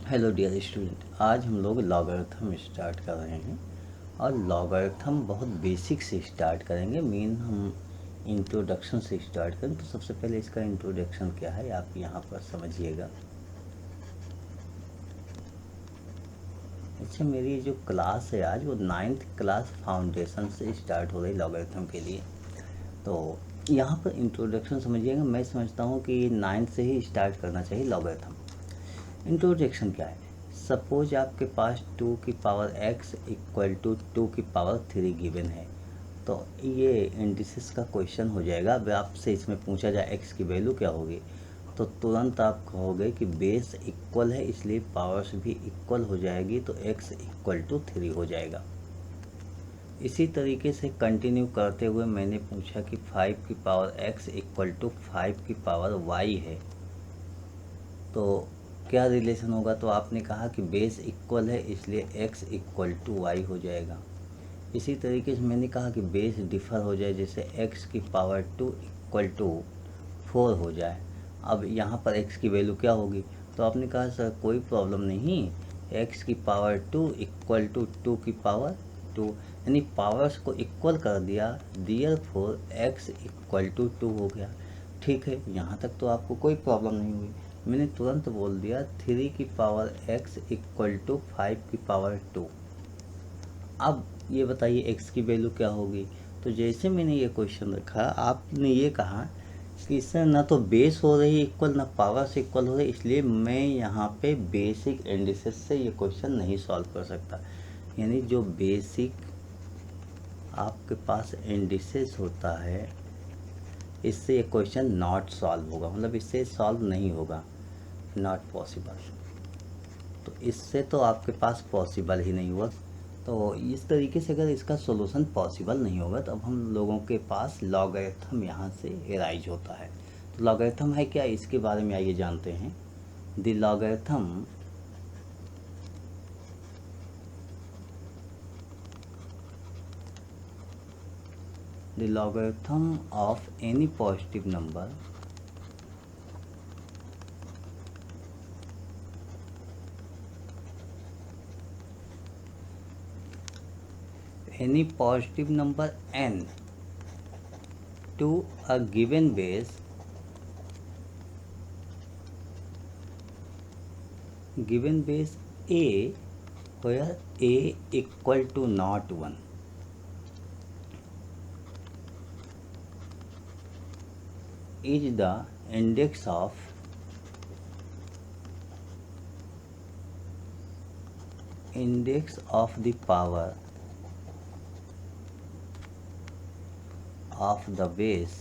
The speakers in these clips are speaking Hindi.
हेलो डियर स्टूडेंट, आज हम लोग लॉगरिथम स्टार्ट कर रहे हैं और लॉगरिथम बहुत बेसिक से स्टार्ट करेंगे। हम इंट्रोडक्शन से स्टार्ट करें तो सबसे पहले इसका इंट्रोडक्शन क्या है आप यहाँ पर समझिएगा। अच्छा, मेरी जो क्लास है आज वो 9th क्लास फाउंडेशन से स्टार्ट हो रही लॉगरिथम के लिए। तो यहाँ पर इंट्रोडक्शन समझिएगा। मैं समझता हूँ कि 9th से ही स्टार्ट करना चाहिए लॉगरिथम। इंट्रोडक्शन क्या है? सपोज आपके पास 2 की पावर x इक्वल टू 2 की पावर 3 गिवन है, तो ये इंडिसेस का क्वेश्चन हो जाएगा। अब आपसे इसमें पूछा जाए x की वैल्यू क्या होगी, तो तुरंत आप कहोगे कि बेस इक्वल है इसलिए पावर्स भी इक्वल हो जाएगी, तो x इक्वल टू 3 हो जाएगा। इसी तरीके से कंटिन्यू करते हुए मैंने पूछा कि 5 की पावर x इक्वल टू 5 की पावर y है, तो क्या रिलेशन होगा? तो आपने कहा कि बेस इक्वल है इसलिए x इक्वल टू वाई हो जाएगा। इसी तरीके से मैंने कहा कि बेस डिफ़र हो जाए, जैसे x की पावर 2 इक्वल टू 4 हो जाए। अब यहाँ पर x की वैल्यू क्या होगी? तो आपने कहा सर कोई प्रॉब्लम नहीं, x की पावर 2 इक्वल टू 2 की पावर 2, यानी पावर्स को इक्वल कर दिया, देयरफॉर x इक्वल टू 2 हो गया। ठीक है, यहाँ तक तो आपको कोई प्रॉब्लम नहीं हुई। मैंने तुरंत बोल दिया 3 की पावर x इक्वल टू 5 की पावर 2। अब ये बताइए x की वैल्यू क्या होगी? तो जैसे मैंने ये क्वेश्चन रखा, आपने ये कहा कि सर ना तो बेस हो रही इक्वल ना पावर से इक्वल हो रही, इसलिए मैं यहाँ पे बेसिक इंडिसेस से ये क्वेश्चन नहीं सॉल्व कर सकता। यानी जो बेसिक आपके पास इंडिसेस होता है, इससे ये क्वेश्चन नॉट सॉल्व होगा, मतलब इससे सॉल्व नहीं होगा, नॉट पॉसिबल। तो इससे तो आपके पास पॉसिबल ही नहीं हुआ। तो इस तरीके से अगर इसका सॉल्यूशन पॉसिबल नहीं होगा तो अब हम लोगों के पास लॉगरिथम यहाँ से एराइज होता है। तो लॉगरिथम है क्या, इसके बारे में आइए जानते हैं। The logarithm of any positive number n to a given base a where a equal to not 1 is the index of the power of the base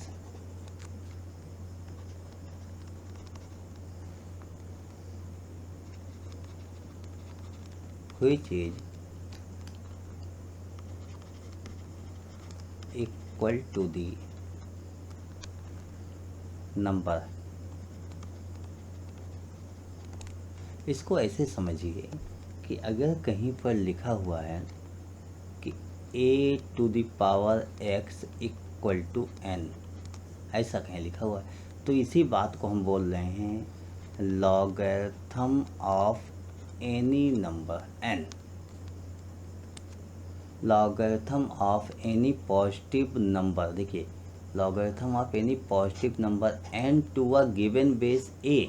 which is equal to the number. इसको ऐसे समझिए कि अगर कहीं पर लिखा हुआ है कि a to the power x equal to n, ऐसा कहीं लिखा हुआ है, तो इसी बात को हम बोल रहे हैं logarithm of any number n, logarithm of any positive number. देखिए, logarithm of any positive number n to a given base a,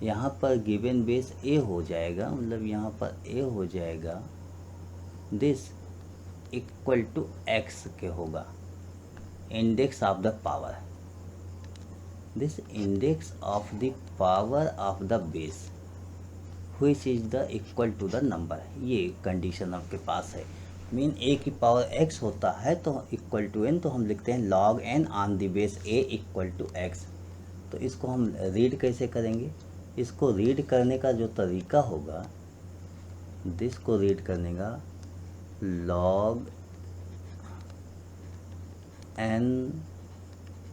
यहाँ पर गिवन बेस a हो जाएगा, मतलब यहाँ पर a हो जाएगा, दिस इक्वल टू x के होगा, index of the power, this index of the power of the base which is the equal to the number. ये कंडीशन आपके पास है। मीन a की पावर x होता है तो इक्वल टू n, तो हम लिखते हैं log n on the base a equal to x। तो इसको हम रीड कैसे करेंगे? इसको रीड करने का जो तरीका होगा, दिस को रीड करने का log n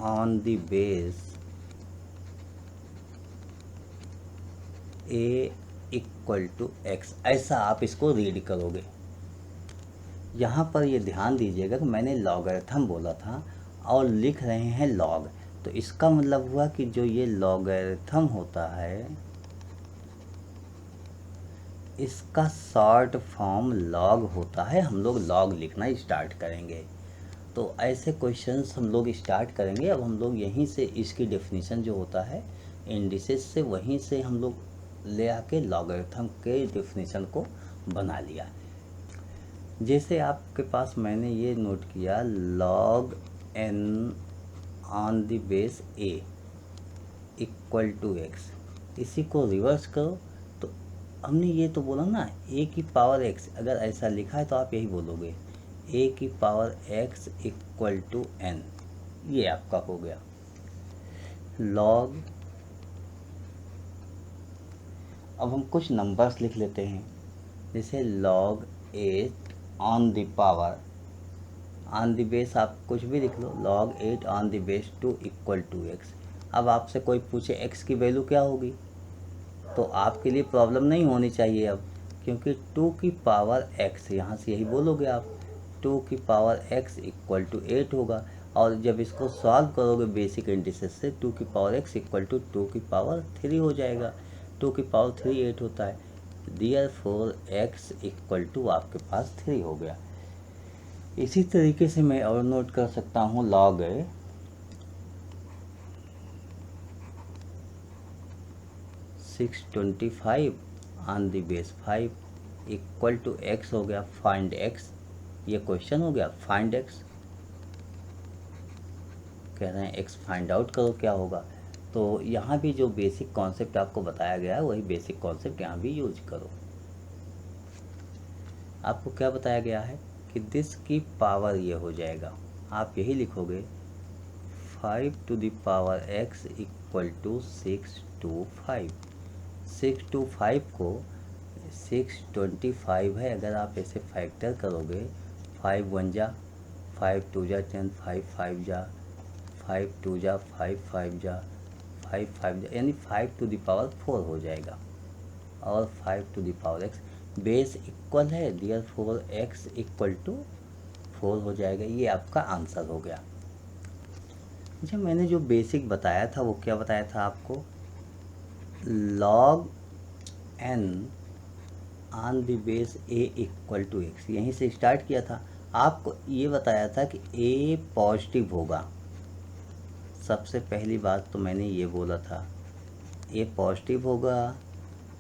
on the base a equal to x, ऐसा आप इसको रीड करोगे। यहाँ पर ये ध्यान दीजिएगा कि मैंने लॉगरिथम बोला था और लिख रहे हैं लॉग, तो इसका मतलब हुआ कि जो ये लॉगरिथम होता है इसका शॉर्ट फॉर्म लॉग होता है। हम लोग लॉग लिखना स्टार्ट करेंगे। तो ऐसे क्वेश्चंस हम लोग स्टार्ट करेंगे। अब हम लोग यहीं से इसकी डेफिनेशन जो होता है इंडिसेस से, वहीं से हम लोग ले आके लॉगरिथम के डेफिनेशन को बना लिया। जैसे आपके पास मैंने ये नोट किया log n on the base a equal to x, इसी को रिवर्स करो तो हमने ये तो बोला ना a की पावर x, अगर ऐसा लिखा है तो आप यही बोलोगे a की power x equal to n। ये आपका हो गया log। अब हम कुछ नंबर्स लिख लेते हैं, जैसे log 8 on the power, on the base आप कुछ भी लिख लो, log 8 on the base 2 equal to x। अब आपसे कोई पूछे x की वैल्यू क्या होगी, तो आपके लिए प्रॉब्लम नहीं होनी चाहिए अब, क्योंकि 2 की पावर x, यहाँ से यही बोलोगे आप 2 की पावर x इक्वल टू 8 होगा। और जब इसको सॉल्व करोगे बेसिक इंडिसेस से 2 की पावर x इक्वल टू 2 की पावर 3 हो जाएगा। 2 की पावर 3 8 होता है, देयरफॉर x इक्वल टू आपके पास 3 हो गया। इसी तरीके से मैं और नोट कर सकता हूँ log 625 on the base 5 equal to x हो गया। फाइंड x, ये क्वेश्चन हो गया, फाइंड x कह रहे हैं, x फाइंड आउट करो क्या होगा। तो यहाँ भी जो बेसिक कॉन्सेप्ट आपको बताया गया है वही बेसिक कॉन्सेप्ट यहाँ भी यूज करो। आपको क्या बताया गया है कि दिस की पावर ये हो जाएगा, आप यही लिखोगे 5 to the power x equal to 625। 625 को 625 है, अगर आप ऐसे फैक्टर करोगे 5 1 जा 5 2 जा 10, 5 5 जा 5 2 जा 5 5 जा 5 5 जा, यानी 5 टू द पावर 4 हो जाएगा। और 5 to the power x base equal है, देयरफॉर x इक्वल टू 4 हो जाएगा। ये आपका आंसर हो गया। जब मैंने जो बेसिक बताया था वो क्या बताया था आपको, log n on the base a equal to x, यहीं से स्टार्ट किया था। आपको ये बताया था कि a पॉजिटिव होगा। सबसे पहली बात तो मैंने ये बोला था a पॉजिटिव होगा,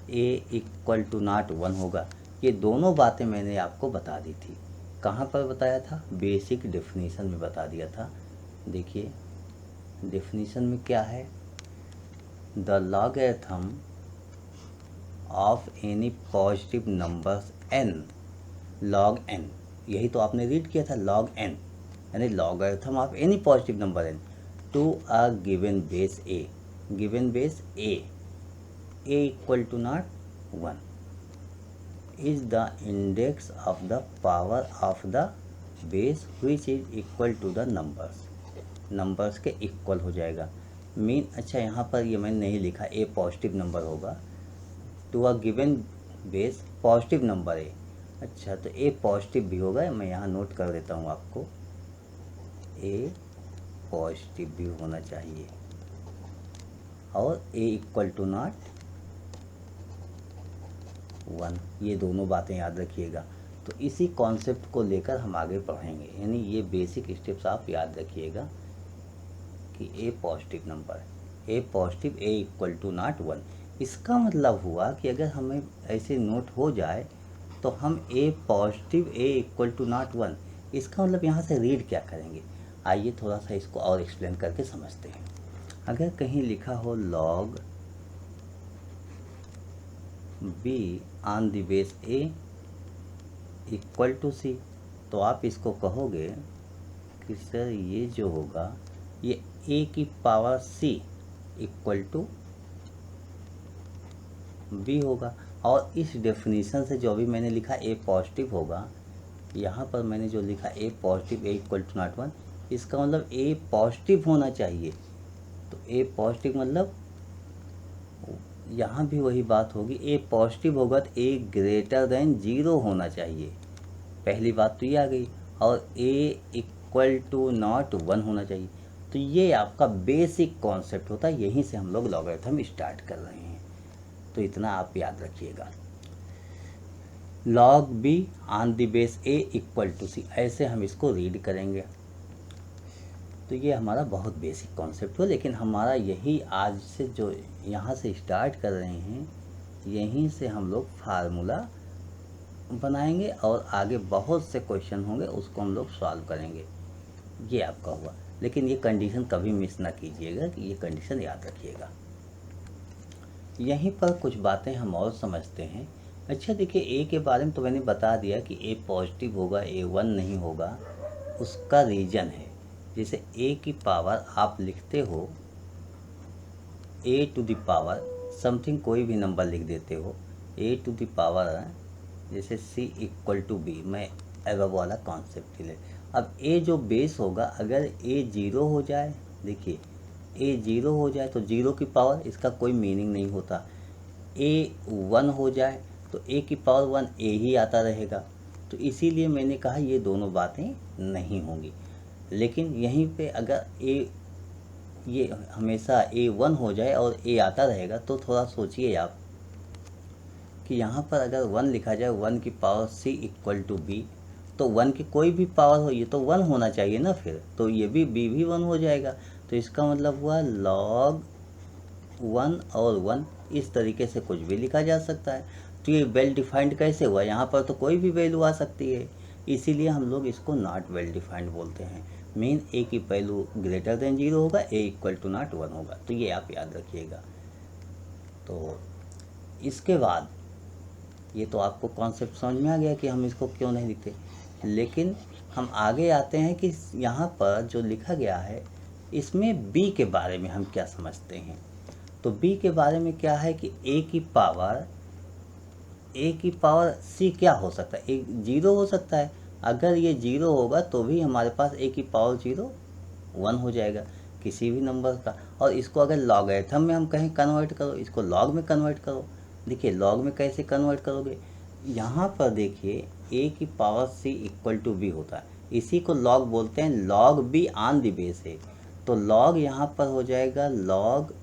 a इक्वल टू नॉट 1 होगा। ये दोनों बातें मैंने आपको बता दी थी। कहाँ पर बताया था, बेसिक डेफिनेशन में बता दिया था। देखिए डेफिनेशन में क्या है, the logarithm of any positive numbers n log n, यही तो आपने रीड किया था log n, यानी logarithm of any positive number n to a given base a, given base a equal to not 1 is the index of the power of the base which is equal to the numbers के इक्वल हो जाएगा। मीन, अच्छा यहाँ पर ये मैंने नहीं लिखा, a पॉजिटिव नंबर होगा to a given base positive number a। अच्छा तो a पॉजिटिव भी होगा, मैं यहाँ नोट कर देता हूँ आपको, a पॉजिटिव भी होना चाहिए और a इक्वल टू नॉट 1, ये दोनों बातें याद रखिएगा। तो इसी कॉन्सेप्ट को लेकर हम आगे बढ़ेंगे, यानी ये बेसिक स्टेप्स आप याद रखिएगा कि a positive number, a positive a equal to not 1। इसका मतलब हुआ कि अगर हमें ऐसे नोट हो जाए तो हम a positive a equal to not 1, इसका मतलब यहाँ से रीड क्या करेंगे। आइए थोड़ा सा इसको और एक्सप्लेन करके समझते हैं। अगर कहीं लिखा हो log b on the base a equal to c, तो आप इसको कहोगे कि सर ये जो होगा ये a की power c equal to b होगा। और इस डेफिनेशन से जो भी मैंने लिखा a पॉजिटिव होगा, यहाँ पर मैंने जो लिखा a positive a equal to not 1, इसका मतलब a पॉजिटिव होना चाहिए। तो a पॉजिटिव मतलब यहाँ भी वही बात होगी, a पॉजिटिव होगा तो a ग्रेटर देन 0 होना चाहिए। पहली बात तो ये आ गई। और a इक्वल टू नॉट 1 होना चाहिए। तो ये आपका बेसिक कॉन्सेप्ट होता है, यहीं से हम लोग लॉगरिथम स्टार्ट कर रहे हैं। तो इतना आप याद रखिएगा। Log B on the base A equal to C, ऐसे हम इसको रीड करेंगे। तो ये हमारा बहुत बेसिक कॉन्सेप्ट हो, लेकिन हमारा यही आज से जो यहाँ से स्टार्ट कर रहे हैं, यहीं से हम लोग फार्मूला बनाएंगे और आगे बहुत से क्वेश्चन होंगे उसको हम लोग सॉल्व करेंगे। ये आपका हुआ, लेकिन ये कंडीशन कभी मिस ना कीजिएगा कि ये कंडीशन याद रखिएगा। यहीं पर कुछ बातें हम और समझते हैं। अच्छा देखिए, ए के बारे में तो मैंने बता दिया कि ए पॉजिटिव होगा, ए 1 नहीं होगा। उसका रीज़न है, जैसे ए की पावर आप लिखते हो ए टू द पावर समथिंग, कोई भी नंबर लिख देते हो, ए टू द पावर जैसे सी इक्वल टू बी, मैं एबव वाला कॉन्सेप्ट ले। अब ए जो बेस होगा, अगर ए 0 हो जाए, देखिए ए 0 हो जाए तो 0 की पावर, इसका कोई मीनिंग नहीं होता। ए 1 हो जाए तो ए की पावर 1 ए ही आता रहेगा। तो इसीलिए मैंने कहा ये दोनों बातें नहीं होंगी। लेकिन यहीं पे अगर ए, ये हमेशा ए 1 हो जाए और ए आता रहेगा, तो थोड़ा सोचिए आप कि यहाँ पर अगर 1 लिखा जाए, 1 की power C equal to B, तो 1 की कोई भी पावर हो, ये तो 1 होना चाहिए ना, फिर तो ये भी बी भी 1 हो जाएगा। तो इसका मतलब हुआ लॉग 1 और 1, इस तरीके से कुछ भी लिखा जा सकता है। तो ये वेल डिफाइंड कैसे हुआ, यहाँ पर तो कोई भी वैल्यू आ सकती है, इसीलिए हम लोग इसको नॉट वेल डिफाइंड बोलते हैं। मीन ए की वैल्यू ग्रेटर देन 0 होगा, ए इक्वल टू नॉट 1 होगा। तो ये आप याद रखिएगा। तो इसके बाद ये तो आपको कॉन्सेप्ट समझ में आ गया कि हम इसको क्यों नहीं लिखते। लेकिन हम आगे आते हैं कि यहाँ पर जो लिखा गया है, इसमें बी के बारे में हम क्या समझते हैं। तो बी के बारे में क्या है कि ए की पावर सी क्या हो सकता है, एक 0 हो सकता है। अगर ये 0 होगा तो भी हमारे पास ए की पावर 0 1 हो जाएगा किसी भी नंबर का। और इसको अगर लॉगरिथम में हम कहें कन्वर्ट करो, इसको लॉग में कन्वर्ट करो। देखिए लॉग में कैसे कन्वर्ट करोगे, यहाँ पर देखिए ए की power C equal to b होता है, इसी को लॉग बोलते हैं। Log B on the base है, तो लॉग यहाँ पर हो जाएगा log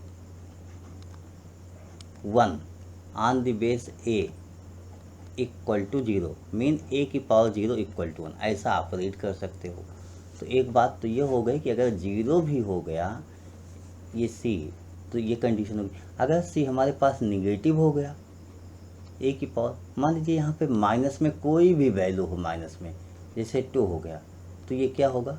1 on the base A equal to 0, mean a की पावर 0 इक्वल टू 1, ऐसा आप रीड कर सकते हो। तो एक बात तो ये हो गई कि अगर 0 भी हो गया ये सी, तो ये कंडीशन होगी। अगर सी हमारे पास निगेटिव हो गया, ए की पावर, मान लीजिए यहाँ पे माइनस में कोई भी वैल्यू हो, माइनस में जैसे 2 हो गया, तो ये क्या होगा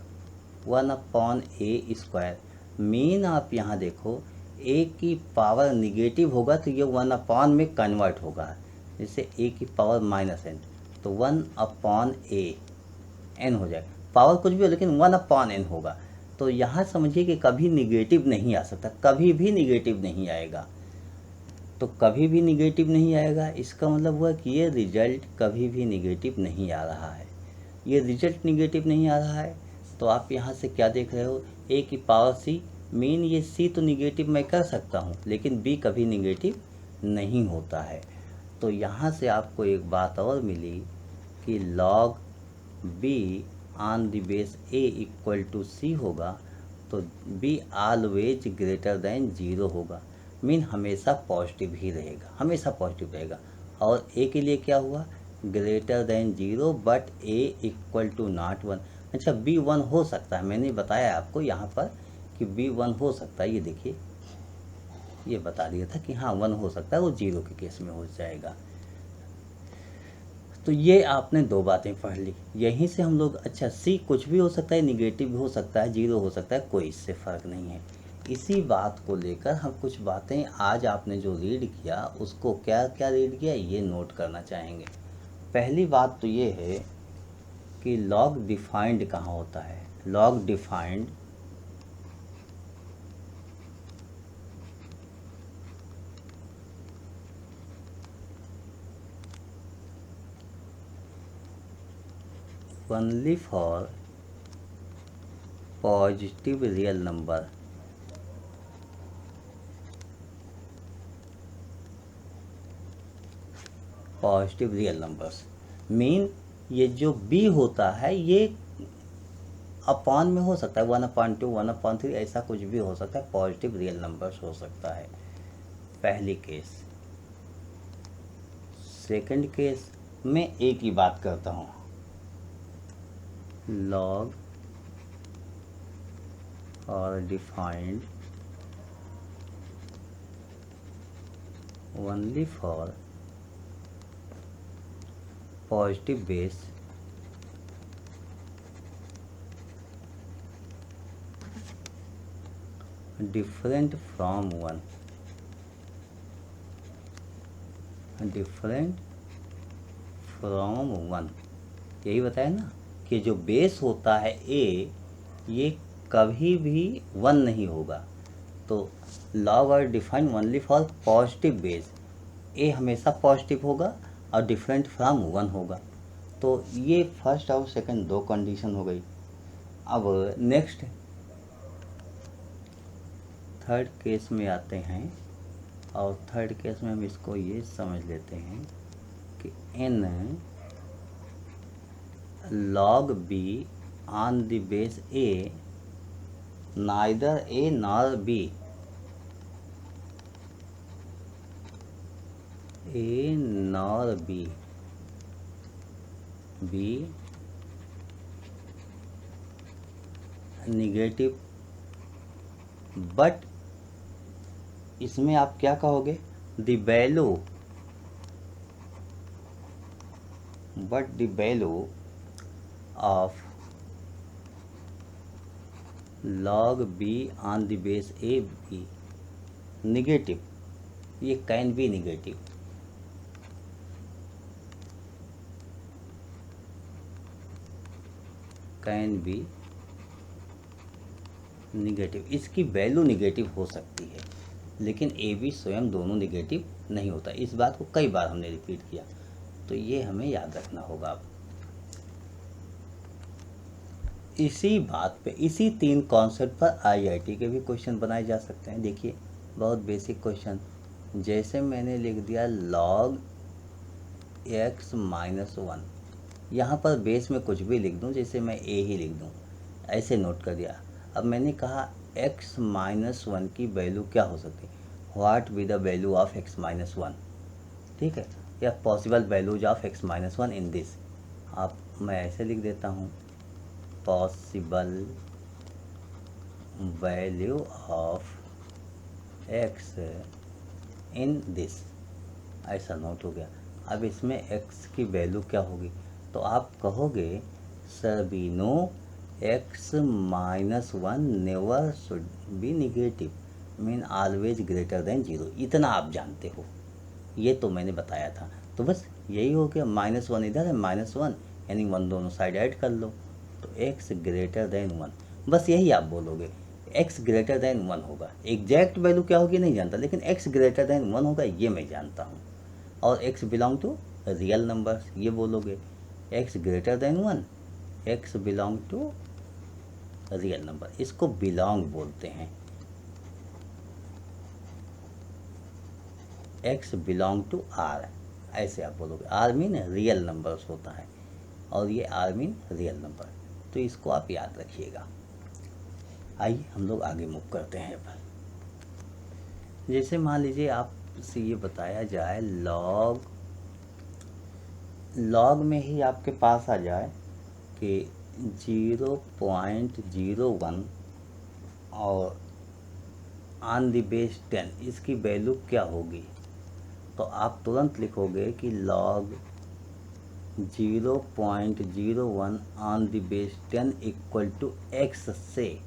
1/a²। मीन आप यहाँ देखो ए की पावर निगेटिव होगा तो ये 1 में कन्वर्ट होगा। जैसे ए की पावर -n, तो 1/an हो जाएगा। पावर कुछ भी हो लेकिन 1/n होगा। तो यहाँ समझिए कि कभी निगेटिव नहीं आ सकता, कभी भी निगेटिव नहीं आएगा। तो कभी भी निगेटिव नहीं आएगा, इसका मतलब हुआ कि ये रिजल्ट कभी भी निगेटिव नहीं आ रहा है। ये रिजल्ट निगेटिव नहीं आ रहा है, तो आप यहाँ से क्या देख रहे हो, ए की पावर सी, मीन ये सी तो निगेटिव मैं कर सकता हूँ, लेकिन बी कभी निगेटिव नहीं होता है। तो यहाँ से आपको एक बात और मिली कि log B on the base A equal to c होगा, तो बी ऑलवेज ग्रेटर देन 0 होगा, मीन हमेशा पॉजिटिव ही रहेगा, हमेशा पॉजिटिव रहेगा। और ए के लिए क्या हुआ, greater than 0 but A equal to not 1। अच्छा बी 1 हो सकता है, मैंने बताया आपको यहाँ पर कि बी 1 हो सकता है। ये देखिए ये बता दिया था कि हाँ 1 हो सकता है, वो 0 के केस में हो जाएगा। तो ये आपने दो बातें पढ़ ली। यहीं से हम लोग, अच्छा सी कुछ भी हो सकता है, निगेटिव भी हो सकता है, 0 हो सकता है, कोई इससे फ़र्क नहीं है। इसी बात को लेकर हम कुछ बातें आज आपने जो रीड किया उसको क्या क्या रीड किया ये नोट करना चाहेंगे। पहली बात तो ये है कि लॉग डिफाइंड कहाँ होता है। Log defined only for positive real number, positive real numbers. Mean ये जो बी होता है ये अपॉन में हो सकता है, 1/2, 1/3, ऐसा कुछ भी हो सकता है, पॉजिटिव रियल नंबर्स हो सकता है, पहली केस। सेकंड केस, मैं ए की बात करता हूँ, log are defined only for positive base different from 1, different from 1। यही बताया ना कि जो बेस होता है ए, ये कभी भी 1 नहीं होगा। तो log are defined only for positive base, a हमेशा पॉजिटिव होगा और डिफरेंट फ्रॉम 1 होगा। तो ये फर्स्ट और सेकंड दो कंडीशन हो गई। अब नेक्स्ट थर्ड केस में आते हैं, और थर्ड केस में हम इसको ये समझ लेते हैं कि n log b on the base a neither a nor b, a nor b negative. But इसमें आप क्या कहोगे, the value, but the value of log b on the base a b negative. ये can be negative, can be negative. इसकी वैल्यू निगेटिव हो सकती है, लेकिन ए बी स्वयं दोनों निगेटिव नहीं होता। इस बात को कई बार हमने रिपीट किया, तो ये हमें याद रखना होगा। अब इसी बात पे, इसी तीन कॉन्सेप्ट पर आईआईटी के भी क्वेश्चन बनाए जा सकते हैं। देखिए बहुत बेसिक क्वेश्चन, जैसे मैंने लिख दिया log x माइनस 1, यहाँ पर बेस में कुछ भी लिख दूँ, जैसे मैं a ही लिख दूँ, ऐसे नोट कर दिया। अब मैंने कहा x माइनस 1 की वैल्यू क्या हो सकती है, what be the value of x minus 1, ठीक है, या possible values of x minus 1 in this. आप मैं ऐसे लिख देता हूँ, possible value of x in this, ऐसा नोट हो गया। अब इसमें x की वैल्यू क्या होगी, तो आप कहोगे sir we know x minus 1 never should be negative, mean always greater than 0। इतना आप जानते हो, ये तो मैंने बताया था। तो बस यही हो गया, माइनस 1 इधर है, माइनस 1 यानी 1 दोनों साइड ऐड कर लो, तो x ग्रेटर देन 1, बस यही आप बोलोगे, x ग्रेटर देन 1 होगा। एग्जैक्ट वैल्यू क्या होगी नहीं जानता, लेकिन x ग्रेटर देन 1 होगा ये मैं जानता हूँ। और x belong to real numbers, ये बोलोगे x greater than 1, x belong to real number, इसको बिलोंग बोलते हैं। x बिलोंग टू r, ऐसे आप बोलोगे। r मीन रियल नंबर्स होता है, और ये r मीन रियल नंबर, तो इसको आप याद रखिएगा। आइए हम लोग आगे मूव करते हैं। पर जैसे मान लीजिए आपसे ये बताया जाए लॉग में ही आपके पास आ जाए कि 0.01 और ऑन द बेस 10, इसकी वैल्यू क्या होगी, तो आप तुरंत लिखोगे कि log 0.01 on the base 10 equal to x से,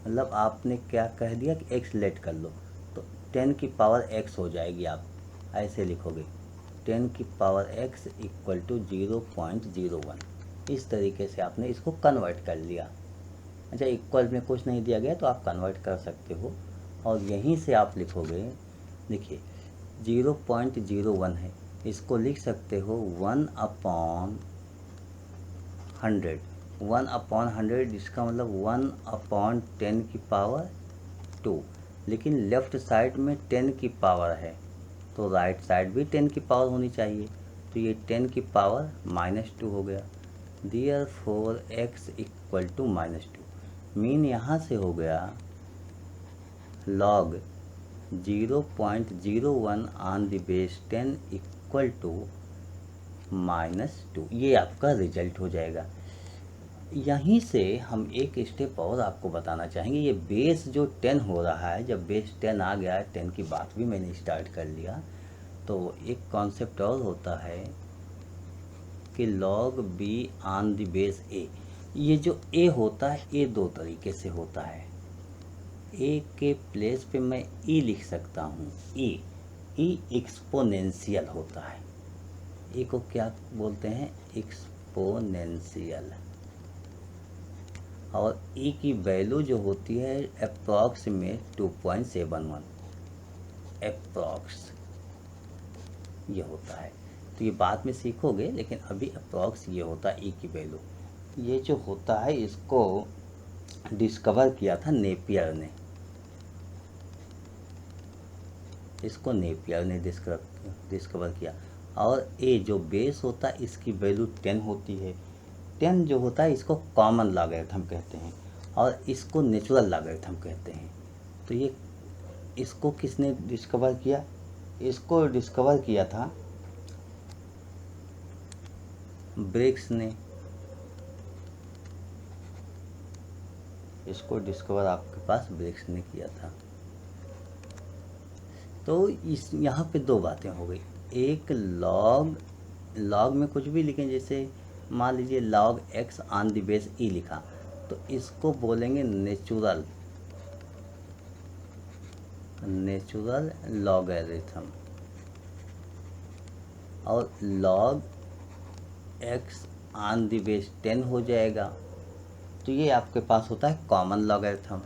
मतलब आपने क्या कह दिया कि x लेट कर लो, तो 10 की पावर x हो जाएगी। आप ऐसे लिखोगे 10 की पावर x इक्वल टू 0.01। इस तरीके से आपने इसको कन्वर्ट कर लिया। अच्छा, इक्वल में कुछ नहीं दिया गया तो आप कन्वर्ट कर सकते हो, और यहीं से आप लिखोगे, देखिए 0.01 है, इसको लिख सकते हो 1/100, 1/100, इसका मतलब 1/10 की पावर 2, लेकिन लेफ़्ट साइड में 10 की पावर है, तो राइट साइड भी 10 की पावर होनी चाहिए, तो ये 10 की पावर -2 हो गया। Therefore x equal to -2, mean यहाँ से हो गया log 0.01 on the base 10 equal to -2, ये आपका रिजल्ट हो जाएगा। यहीं से हम एक स्टेप और आपको बताना चाहेंगे। ये बेस जो 10 हो रहा है, जब बेस 10 आ गया है, 10 की बात भी मैंने स्टार्ट कर लिया, तो एक कॉन्सेप्ट और होता है कि log b on the base a। ये जो a होता है, a दो तरीके से होता है। a के प्लेस पे मैं e लिख सकता हूँ। e एक्सपोनेंशियल होता है। e को क्या बोलते हैं? एक्सपोनेंशियल। और e की वैल्यू जो होती है अप्रॉक्सीमेट 2.71 अप्रॉक्स, ये होता है। तो ये बाद में सीखोगे, लेकिन अभी अप्रॉक्स ये होता है e की वैल्यू। ये जो होता है, इसको डिस्कवर किया था नेपियर ने। इसको नेपियर ने डिस्कवर किया। और ए जो बेस होता है, इसकी वैल्यू 10 होती है। 10 जो होता है, इसको कॉमन लॉगरिथम कहते हैं और इसको नेचुरल लॉगरिथम कहते हैं। तो ये इसको किसने डिस्कवर किया? इसको डिस्कवर किया था ब्रिग्स ने। इसको डिस्कवर आपके पास ब्रिग्स ने किया था। तो इस यहाँ पे दो बातें हो गई। एक लॉग में कुछ भी लिखें, जैसे मान लीजिए log x on the base e लिखा, तो इसको बोलेंगे नेचुरल लॉगरिथम। और log x on the base 10 हो जाएगा, तो ये आपके पास होता है कॉमन लॉगरिथम।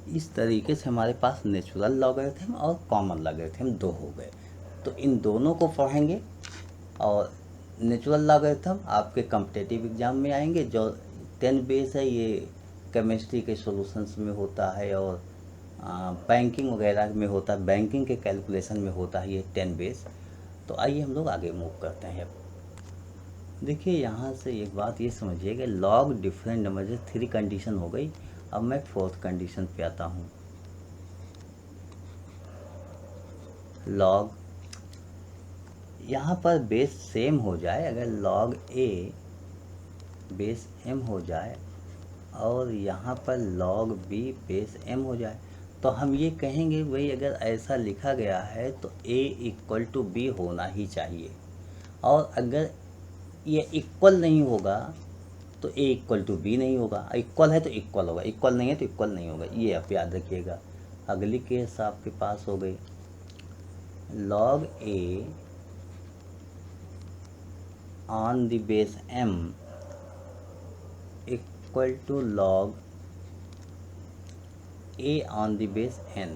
इस तरीके से हमारे पास नेचुरल लॉगरिथम और कॉमन लॉगरिथम दो हो गए। तो इन दोनों को पढ़ेंगे। और नेचुरल लॉगरिथम आपके कॉम्पिटिटिव एग्जाम में आएंगे। जो 10 बेस है, ये केमिस्ट्री के सॉल्यूशंस में होता है और बैंकिंग वगैरह में होता है, बैंकिंग के कैलकुलेशन में होता है ये 10 बेस। तो आइए हम लोग आगे मूव करते हैं। देखिए, यहाँ से एक बात ये समझिए कि लॉग डिफरेंट नंबर, जैसे 3 कंडीशन हो गई। अब मैं 4th कंडीशन पे आता हूँ। लॉग, यहाँ पर बेस सेम हो जाए, अगर log a बेस m हो जाए और यहाँ पर log b बेस m हो जाए, तो हम ये कहेंगे भाई अगर ऐसा लिखा गया है तो a इक्वल टू बी होना ही चाहिए। और अगर ये इक्वल नहीं होगा तो a इक्वल टू बी नहीं होगा। इक्वल है तो इक्वल होगा, इक्वल नहीं है तो इक्वल नहीं होगा, ये आप याद रखिएगा। अगली केस आपके पास हो गई log a on the base m equal to log a on the base n।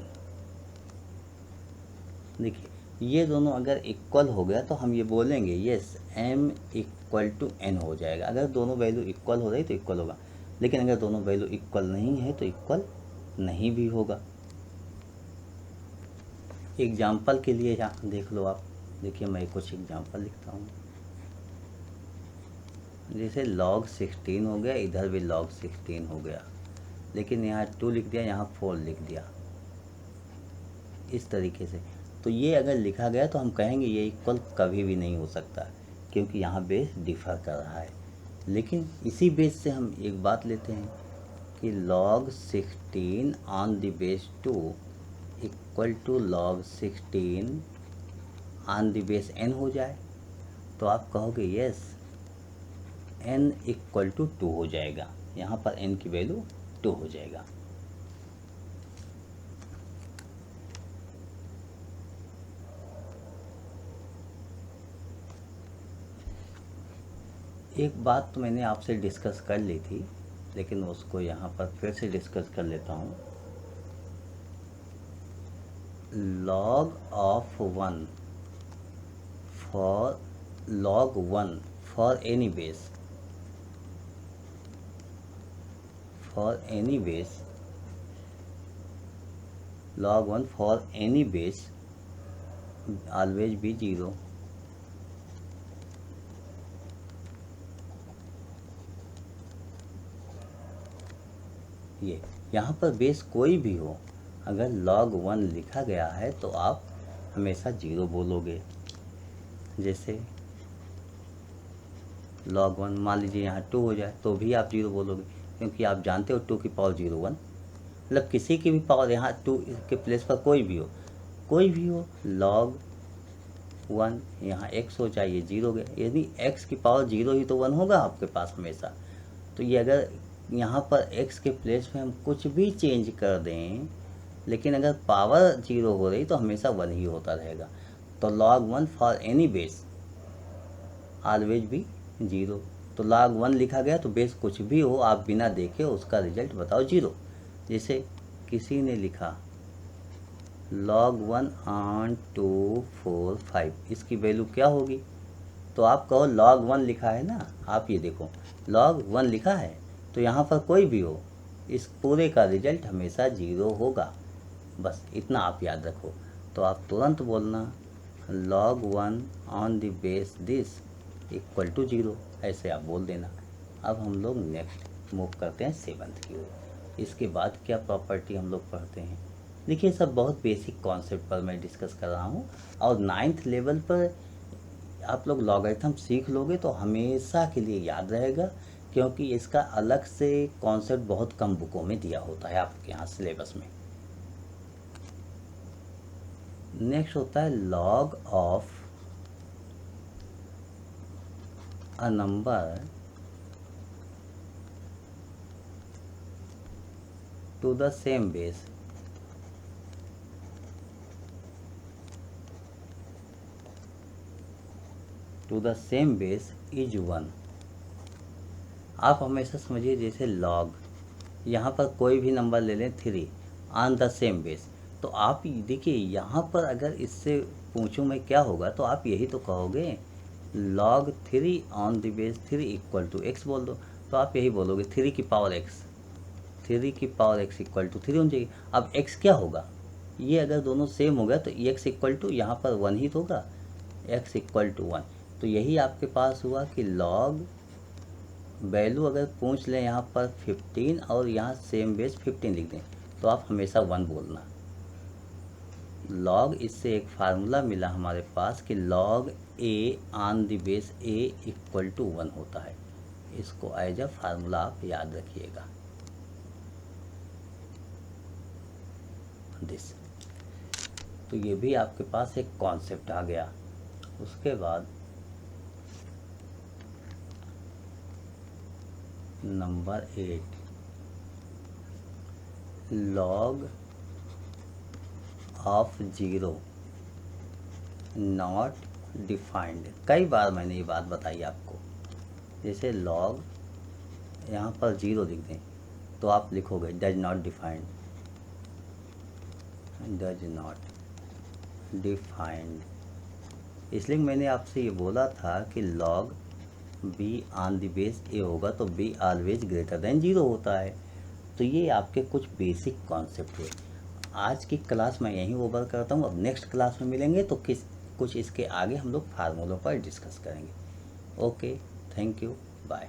देखिए, ये दोनों अगर इक्वल हो गया तो हम ये बोलेंगे yes m equal to n हो जाएगा। अगर दोनों वैल्यू इक्वल हो रही तो इक्वल होगा, लेकिन अगर दोनों वैल्यू इक्वल नहीं है तो इक्वल नहीं भी होगा। एग्जाम्पल के लिए यहाँ देख लो आप। देखिए, मैं कुछ एग्जाम्पल लिखता हूँ। जैसे log 16 हो गया, इधर भी log 16 हो गया, लेकिन यहाँ 2 लिख दिया, यहाँ 4 लिख दिया, इस तरीके से। तो ये अगर लिखा गया तो हम कहेंगे ये इक्वल कभी भी नहीं हो सकता, क्योंकि यहाँ बेस डिफ़र कर रहा है। लेकिन इसी बेस से हम एक बात लेते हैं कि log 16 on the base 2 equal to log 16 on the base n हो जाए, तो आप कहोगे यस n इक्वल टू 2 हो जाएगा। यहाँ पर n की वैल्यू 2 हो जाएगा। एक बात तो मैंने आपसे डिस्कस कर ली थी, लेकिन उसको यहाँ पर फिर से डिस्कस कर लेता हूँ। log of 1 for log 1 for any base, log 1 for any base always be 0। ये यहाँ पर बेस कोई भी हो, अगर log 1 लिखा गया है तो आप हमेशा 0 बोलोगे। जैसे log 1 मान लीजिए यहाँ 2 हो जाए तो भी आप 0 बोलोगे, क्योंकि आप जानते हो 2 की पावर 0 1, मतलब किसी की भी पावर यहाँ 2 के प्लेस पर कोई भी हो, log 1 यहाँ x हो चाहे ये 0 गया, यदि x की पावर 0 ही तो 1 होगा आपके पास हमेशा। तो ये अगर यहाँ पर x के प्लेस में हम कुछ भी चेंज कर दें, लेकिन अगर पावर 0 हो रही तो हमेशा 1 ही होता रहेगा। तो log 1 for any base always भी 0। तो log 1 लिखा गया तो बेस कुछ भी हो, आप बिना देखे उसका रिजल्ट बताओ 0। जैसे किसी ने लिखा log 1 ऑन 2 4 5, इसकी वैल्यू क्या होगी? तो आप कहो log 1 लिखा है ना, आप ये देखो log 1 लिखा है तो यहाँ पर कोई भी हो, इस पूरे का रिजल्ट हमेशा 0 होगा। बस इतना आप याद रखो। तो आप तुरंत बोलना log 1 on the base this equal to 0, ऐसे आप बोल देना। अब हम लोग नेक्स्ट मूव करते हैं 7th की ओर। इसके बाद क्या प्रॉपर्टी हम लोग पढ़ते हैं? देखिए सब बहुत बेसिक कॉन्सेप्ट पर मैं डिस्कस कर रहा हूँ, और 9th लेवल पर आप लोग लॉगरिथम सीख लोगे तो हमेशा के लिए याद रहेगा, क्योंकि इसका अलग से कॉन्सेप्ट बहुत कम बुकों में दिया होता है आपके यहाँ सिलेबस में। नेक्स्ट होता है log of a number two the same base is 1। आप हमेशा समझिए जैसे log, यहाँ पर कोई भी नंबर ले लें 3 ऑन द सेम बेस, तो आप देखिए यहाँ पर अगर इससे पूछूं मैं क्या होगा, तो आप यही तो कहोगे log 3 on the base 3 equal to x बोल दो। तो आप यही बोलोगे 3 की पावर x इक्वल टू 3 होनी चाहिए। अब x क्या होगा? ये अगर दोनों सेम हो गया तो x इक्वल टू यहाँ पर 1 ही तो होगा, x इक्वल टू 1। तो यही आपके पास हुआ कि log वैल्यू अगर पूछ लें यहाँ पर 15 और यहाँ सेम बेस 15 लिख दें, तो आप हमेशा 1 बोलना। log, इससे एक फार्मूला मिला हमारे पास कि log a on the base a equal to 1 होता है। इसको एज अ फार्मूला आप याद रखिएगा। दिस, तो ये भी आपके पास एक कॉन्सेप्ट आ गया। उसके बाद number 8, log of 0 not defined. कई बार मैंने ये बात बताई आपको। जैसे log यहाँ पर 0 लिख दें तो आप लिखोगे डज नॉट डिफाइंड, इसलिए मैंने आपसे ये बोला था कि log b on the base a होगा तो b ऑलवेज ग्रेटर देन 0 होता है। तो ये आपके कुछ बेसिक कॉन्सेप्ट हुए। आज की क्लास मैं यहीं ओवर करता हूँ। अब नेक्स्ट क्लास में मिलेंगे तो कुछ इसके आगे हम लोग फार्मूलों पर डिस्कस करेंगे। Okay, thank you, bye.